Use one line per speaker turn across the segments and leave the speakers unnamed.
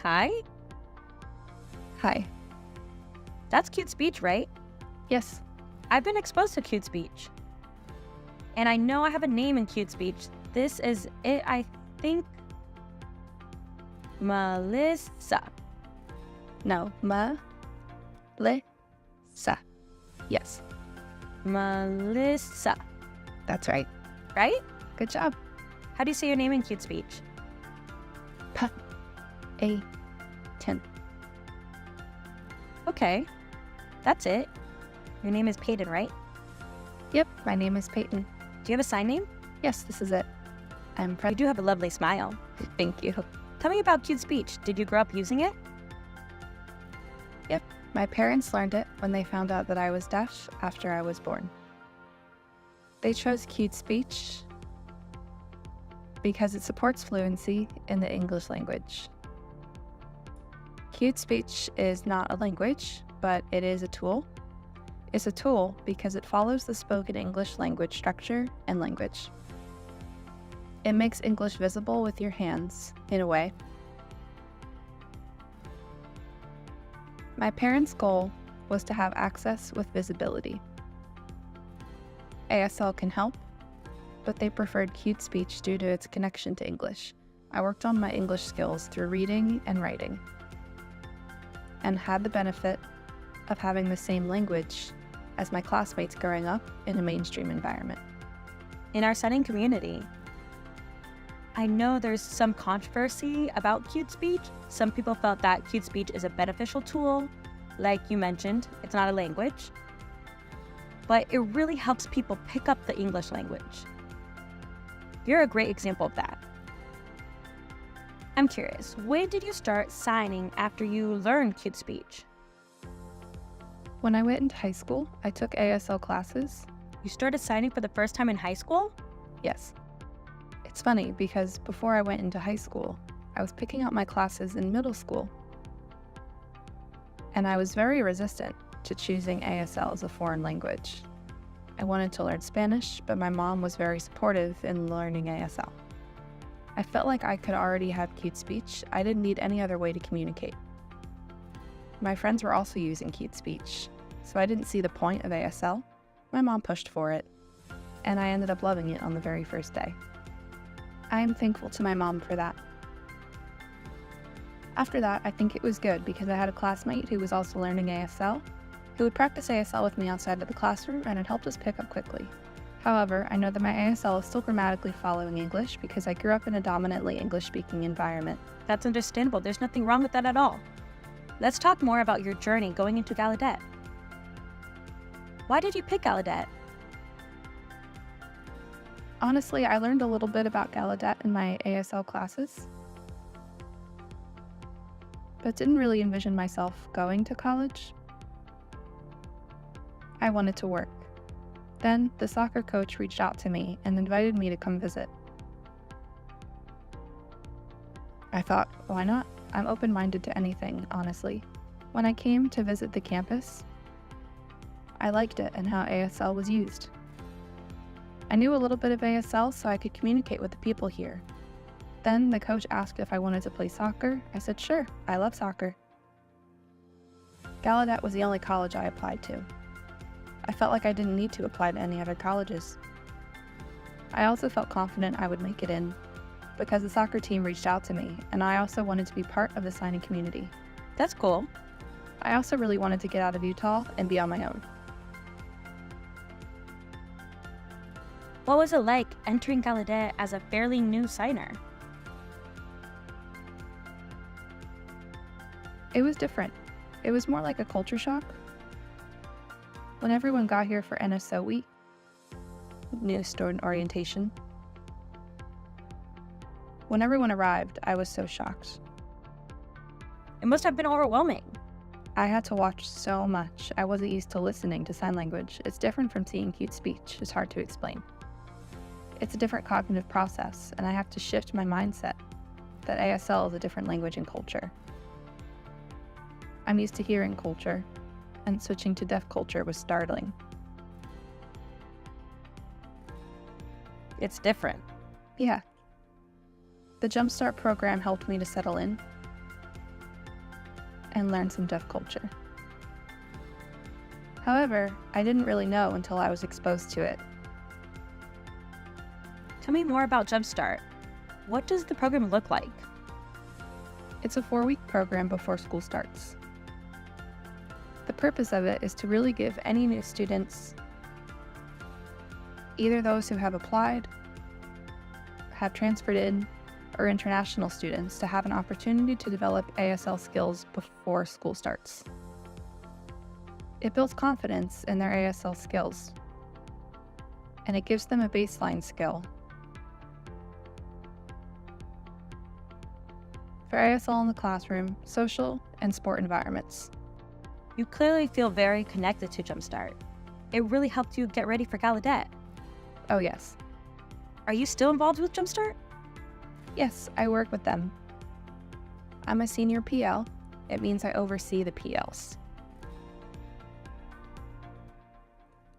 Hi?
Hi.
That's cute speech, right?
Yes.
I've been exposed to cute speech. And I know I have a name in cute speech. This is it, I think. Melissa.
No. Sa. Yes.
Melissa.
That's right.
Right?
Good job.
How do you say your name in cute speech?
Payton.
Okay. That's it. Your name is Payton, right?
Yep, my name is Payton.
Do you have a sign name?
Yes, this is it. I'm
You do have a lovely smile.
Thank you.
Tell me about cute speech. Did you grow up using it?
Yep, my parents learned it when they found out that I was deaf after I was born. They chose cute speech because it supports fluency in the English language. Cute speech is not a language, but it is a tool. It's a tool because it follows the spoken English language structure and language. It makes English visible with your hands, in a way. My parents' goal was to have access with visibility. ASL can help, but they preferred cute speech due to its connection to English. I worked on my English skills through reading and writing, and had the benefit of having the same language as my classmates growing up in a mainstream environment.
In our signing community, I know there's some controversy about cute speech. Some people felt that cute speech is a beneficial tool. Like you mentioned, it's not a language. But it really helps people pick up the English language. You're a great example of that. I'm curious, when did you start signing after you learned cute speech?
When I went into high school, I took ASL classes.
You started signing for the first time in high school?
Yes. It's funny because before I went into high school, I was picking out my classes in middle school. And I was very resistant to choosing ASL as a foreign language. I wanted to learn Spanish, but my mom was very supportive in learning ASL. I felt like I could already have cute speech. I didn't need any other way to communicate. My friends were also using cute speech, so I didn't see the point of ASL. My mom pushed for it, and I ended up loving it on the very first day. I am thankful to my mom for that. After that, I think it was good because I had a classmate who was also learning ASL, who would practice ASL with me outside of the classroom, and it helped us pick up quickly. However, I know that my ASL is still grammatically following English because I grew up in a dominantly English-speaking environment.
That's understandable. There's nothing wrong with that at all. Let's talk more about your journey going into Gallaudet. Why did you pick Gallaudet?
Honestly, I learned a little bit about Gallaudet in my ASL classes, but didn't really envision myself going to college. I wanted to work. Then, the soccer coach reached out to me and invited me to come visit. I thought, why not? I'm open-minded to anything, honestly. When I came to visit the campus, I liked it and how ASL was used. I knew a little bit of ASL so I could communicate with the people here. Then the coach asked if I wanted to play soccer. I said, sure, I love soccer. Gallaudet was the only college I applied to. I felt like I didn't need to apply to any other colleges. I also felt confident I would make it in because the soccer team reached out to me, and I also wanted to be part of the signing community.
That's cool.
I also really wanted to get out of Utah and be on my own.
What was it like entering Gallaudet as a fairly new signer?
It was different. It was more like a culture shock. When everyone got here for NSO week, new student orientation, when everyone arrived, I was so shocked.
It must have been overwhelming.
I had to watch so much. I wasn't used to listening to sign language. It's different from seeing cute speech. It's hard to explain. It's a different cognitive process, and I have to shift my mindset that ASL is a different language and culture. I'm used to hearing culture, and switching to deaf culture was startling.
It's different.
Yeah. The JumpStart program helped me to settle in. and learn some deaf culture. However, I didn't really know until I was exposed to it.
Tell me more about JumpStart. What does the program look like?
It's a 4-week program before school starts. The purpose of it is to really give any new students, either those who have applied, have transferred in, or international students, to have an opportunity to develop ASL skills before school starts. It builds confidence in their ASL skills, and it gives them a baseline skill. For ASL in the classroom, social, and sport environments.
You clearly feel very connected to JumpStart. It really helped you get ready for Gallaudet.
Oh yes.
Are you still involved with JumpStart?
Yes, I work with them. I'm a senior PL. It means I oversee the PLs.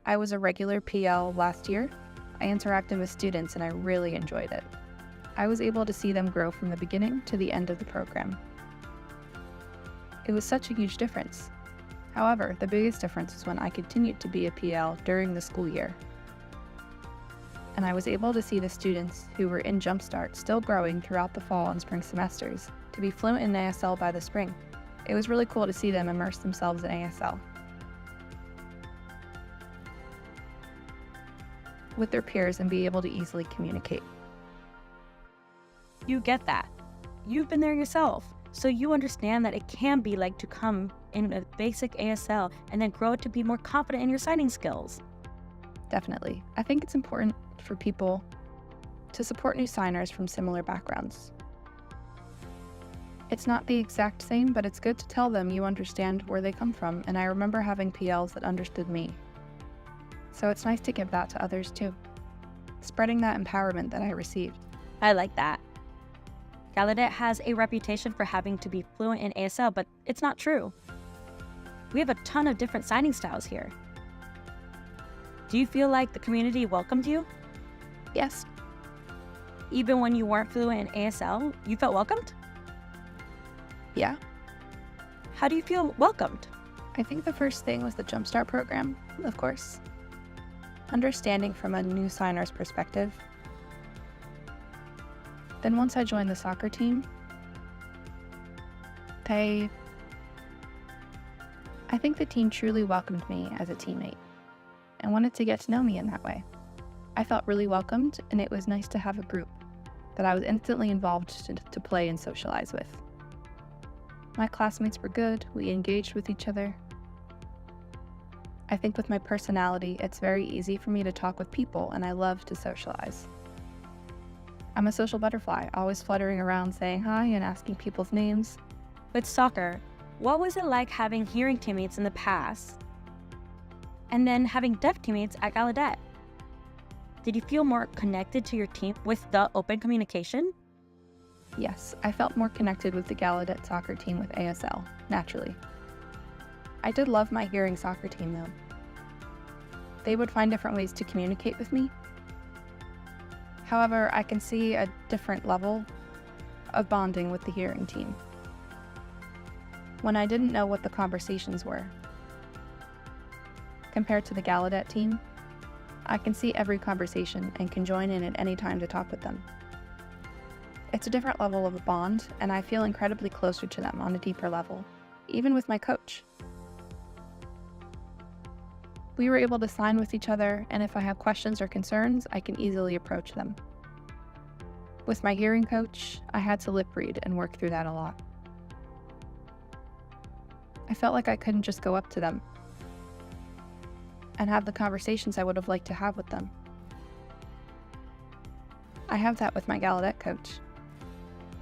I was a regular PL last year. I interacted with students and I really enjoyed it. I was able to see them grow from the beginning to the end of the program. It was such a huge difference. However, the biggest difference was when I continued to be a PL during the school year. And I was able to see the students who were in JumpStart still growing throughout the fall and spring semesters to be fluent in ASL by the spring. It was really cool to see them immerse themselves in ASL with their peers and be able to easily communicate.
You get that. You've been there yourself, so you understand that it can be like to come in a basic ASL and then grow to be more confident in your signing skills.
Definitely. I think it's important for people to support new signers from similar backgrounds. It's not the exact same, but it's good to tell them you understand where they come from, and I remember having PLs that understood me. So it's nice to give that to others too, spreading that empowerment that I received.
I like that. Gallaudet has a reputation for having to be fluent in ASL, but it's not true. We have a ton of different signing styles here. Do you feel like the community welcomed you?
Yes.
Even when you weren't fluent in ASL, you felt welcomed?
Yeah.
How do you feel welcomed?
I think the first thing was the JumpStart program, of course. Understanding from a new signer's perspective. Then once I joined the soccer team, I think the team truly welcomed me as a teammate and wanted to get to know me in that way. I felt really welcomed, and it was nice to have a group that I was instantly involved to play and socialize with. My classmates were good, we engaged with each other. I think with my personality, it's very easy for me to talk with people, and I love to socialize. I'm a social butterfly, always fluttering around saying hi and asking people's names.
With soccer, what was it like having hearing teammates in the past and then having deaf teammates at Gallaudet? Did you feel more connected to your team with the open communication?
Yes, I felt more connected with the Gallaudet soccer team with ASL, naturally. I did love my hearing soccer team though. They would find different ways to communicate with me. However, I can see a different level of bonding with the hearing team. When I didn't know what the conversations were, compared to the Gallaudet team, I can see every conversation and can join in at any time to talk with them. It's a different level of a bond, and I feel incredibly closer to them on a deeper level, even with my coach. We were able to sign with each other, and if I have questions or concerns, I can easily approach them. With my hearing coach, I had to lip read and work through that a lot. I felt like I couldn't just go up to them and have the conversations I would have liked to have with them. I have that with my Gallaudet coach,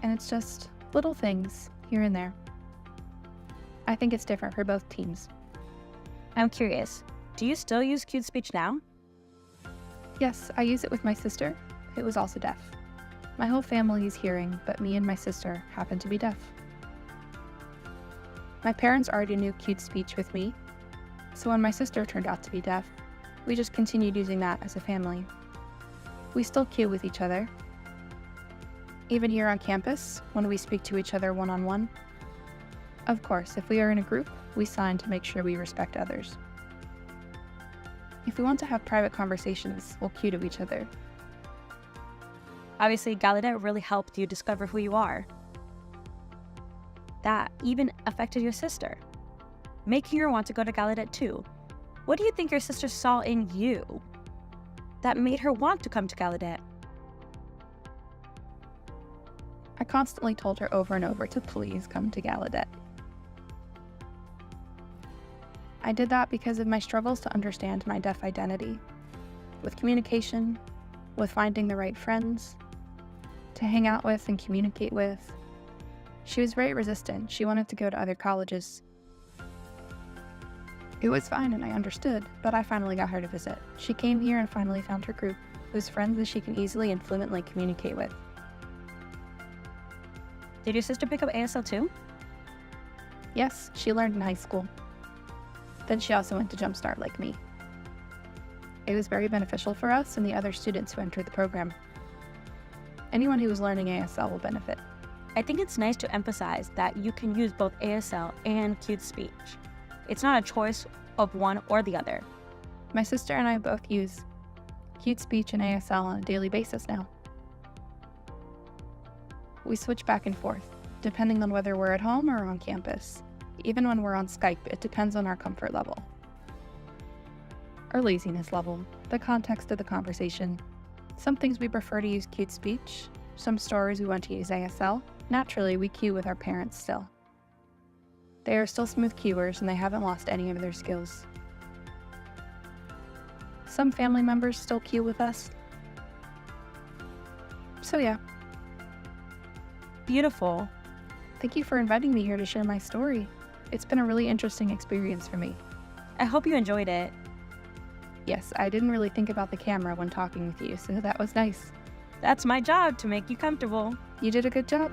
and it's just little things here and there. I think it's different for both teams.
I'm curious, do you still use Cute Speech now?
Yes, I use it with my sister, who was also deaf. My whole family is hearing, but me and my sister happen to be deaf. My parents already knew Cute Speech with me, so when my sister turned out to be deaf, we just continued using that as a family. We still cue with each other. Even here on campus, when we speak to each other one-on-one, Of course, if we are in a group, we sign to make sure we respect others. If we want to have private conversations, we'll cue to each other.
Obviously, Gallaudet really helped you discover who you are. That even affected your sister, making her want to go to Gallaudet too. What do you think your sister saw in you that made her want to come to Gallaudet?
I constantly told her over and over to please come to Gallaudet. I did that because of my struggles to understand my deaf identity, with communication, with finding the right friends, to hang out with and communicate with. She was very resistant. She wanted to go to other colleges. It was fine and I understood, but I finally got her to visit. She came here and finally found her group, whose friends that she can easily and fluently communicate with.
Did your sister pick up ASL too?
Yes, she learned in high school. Then she also went to JumpStart like me. It was very beneficial for us and the other students who entered the program. Anyone who is learning ASL will benefit.
I think it's nice to emphasize that you can use both ASL and cute speech. It's not a choice of one or the other.
My sister and I both use cute speech and ASL on a daily basis now. We switch back and forth, depending on whether we're at home or on campus. Even when we're on Skype, it depends on our comfort level, our laziness level, the context of the conversation. Some things we prefer to use cute speech, some stories we want to use ASL. Naturally, we cue with our parents still. They are still smooth cuers and they haven't lost any of their skills. Some family members still cue with us. So yeah.
Beautiful.
Thank you for inviting me here to share my story. It's been a really interesting experience for me.
I hope you enjoyed it.
Yes, I didn't really think about the camera when talking with you, so that was nice.
That's my job, to make you comfortable.
You did a good job.